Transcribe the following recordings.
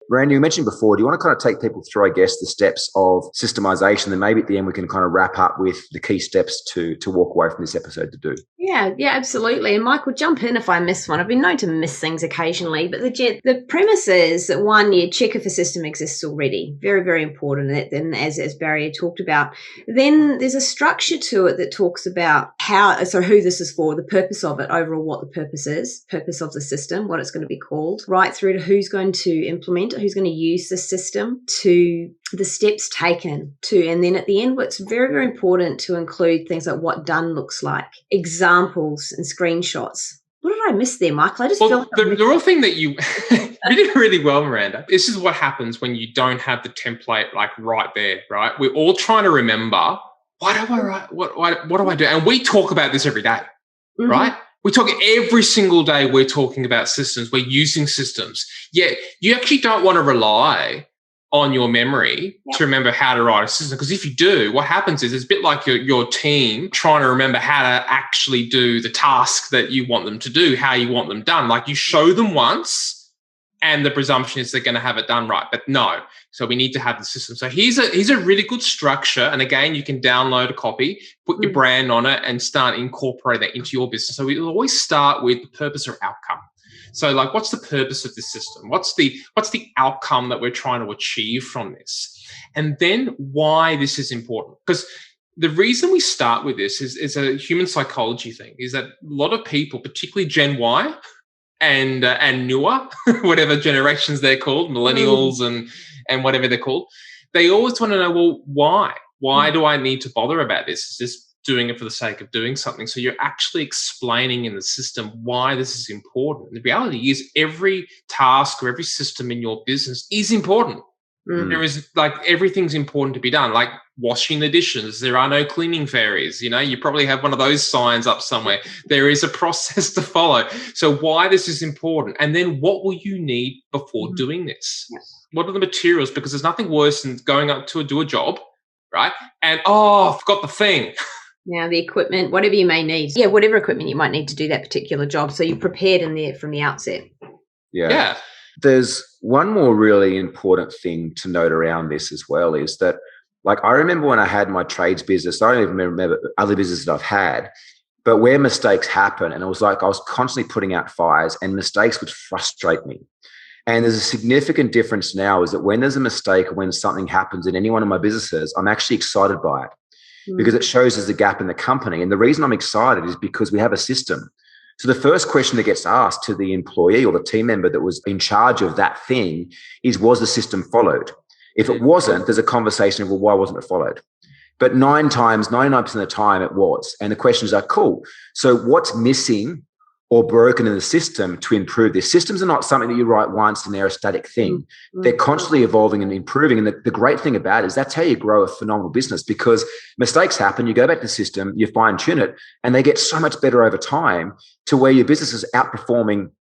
Randy, you mentioned before, do you want to kind of take people through, I guess, the steps of systemization? Then maybe at the end we can kind of wrap up with the key steps to walk away from this episode to do. Yeah, absolutely. And Michael, jump in if I miss one. I've been known to miss things occasionally, but the premise is that one, you check if a system exists already. Very, very important. And as Barry had talked about, then there's a structure to it that talks about who this is for, the purpose of it, overall what the purpose is, purpose of the system, what it's going to be called, right through to who's going to implement it, who's going to use the system, to the steps taken to, and then at the end, what's very, very important to include things like what done looks like, examples and screenshots. What did I miss there, Michael? I just feel like the real thing that you did really well, Miranda. This is what happens when you don't have the template like right there, right? We're all trying to remember, why do I write? What do I do? And we talk about this every day, right? We talk every single day. We're talking about systems. We're using systems. Yet you actually don't want to rely on your memory to remember how to write a system. Because if you do, what happens is it's a bit like your team trying to remember how to actually do the task that you want them to do, how you want them done. Like you show them once and the presumption is they're going to have it done right. But no. So we need to have the system. So here's a really good structure. And again, you can download a copy, put your brand on it and start incorporating that into your business. So we always start with the purpose or outcome. So like, what's the purpose of this system? What's the outcome that we're trying to achieve from this? And then why this is important. Because the reason we start with this is a human psychology thing, is that a lot of people, particularly Gen Y and newer, whatever generations they're called, millennials and whatever they're called, they always want to know, well, why? Why do I need to bother about this? Is this doing it for the sake of doing something? So you're actually explaining in the system why this is important. The reality is every task or every system in your business is important. There is like everything's important to be done, like washing the dishes. There are no cleaning fairies. You know, you probably have one of those signs up somewhere. There is a process to follow. So why this is important. And then what will you need before doing this? Yes. What are the materials? Because there's nothing worse than going up to do a job, right? And, I forgot the thing. Yeah, the equipment, whatever you may need. Yeah, whatever equipment you might need to do that particular job. So you're prepared in there from the outset. Yeah. There's one more really important thing to note around this as well, is that, like, I remember when I had my trades business, I don't even remember other businesses that I've had, but where mistakes happen, and it was like I was constantly putting out fires and mistakes would frustrate me. And there's a significant difference now, is that when there's a mistake or when something happens in any one of my businesses, I'm actually excited by it because it shows there's a gap in the company. And the reason I'm excited is because we have a system. So the first question that gets asked to the employee or the team member that was in charge of that thing is, was the system followed? If it wasn't, there's a conversation of, well, why wasn't it followed? But 99% of the time it was. And the questions are, cool. So what's missing or broken in the system to improve this? Systems are not something that you write once and they're a static thing. They're constantly evolving and improving. And the great thing about it is that's how you grow a phenomenal business, because mistakes happen, you go back to the system, you fine tune it, and they get so much better over time to where your business is outperforming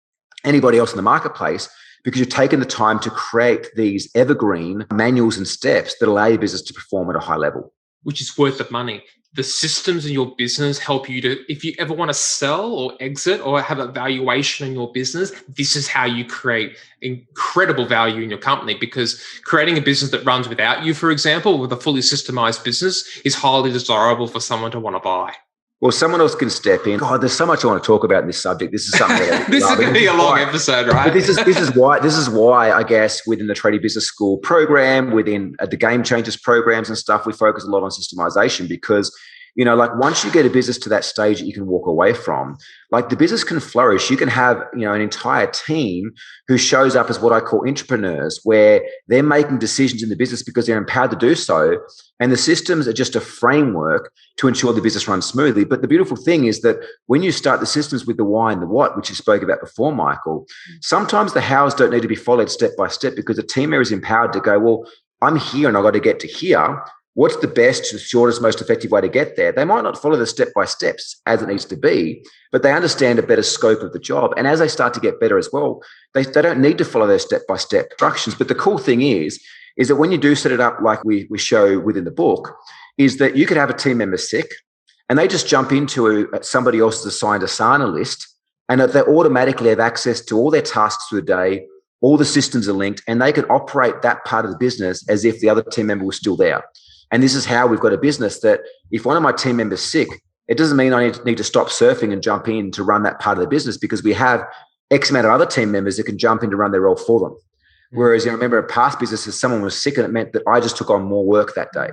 anybody else in the marketplace, because you've taken the time to create these evergreen manuals and steps that allow your business to perform at a high level. Which is worth the money. The systems in your business help you to, if you ever want to sell or exit or have a valuation in your business, this is how you create incredible value in your company, because creating a business that runs without you, for example, with a fully systemized business, is highly desirable for someone to want to buy. Well, someone else can step in. God, there's so much I want to talk about in this subject. This is something that this is going to be a long episode, right? But this is why I guess within the Tradie Business School program, within the Game Changers programs and stuff, we focus a lot on systemization, because, you know, like once you get a business to that stage that you can walk away from, like the business can flourish. You can have, you know, an entire team who shows up as what I call entrepreneurs, where they're making decisions in the business because they're empowered to do so. And the systems are just a framework to ensure the business runs smoothly. But the beautiful thing is that when you start the systems with the why and the what, which you spoke about before, Michael, sometimes the hows don't need to be followed step by step, because the team member is empowered to go, well, I'm here and I've got to get to here. What's the best, the shortest, most effective way to get there? They might not follow the step-by-steps as it needs to be, but they understand a better scope of the job. And as they start to get better as well, they don't need to follow those step-by-step instructions. But the cool thing is that when you do set it up like we show within the book, is that you could have a team member sick and they just jump into somebody else's assigned Asana list, and that they automatically have access to all their tasks for the day, all the systems are linked, and they can operate that part of the business as if the other team member was still there. And this is how we've got a business that if one of my team members is sick, it doesn't mean I need to stop surfing and jump in to run that part of the business, because we have X amount of other team members that can jump in to run their role for them. Whereas, I remember a past business, if someone was sick, and it meant that I just took on more work that day.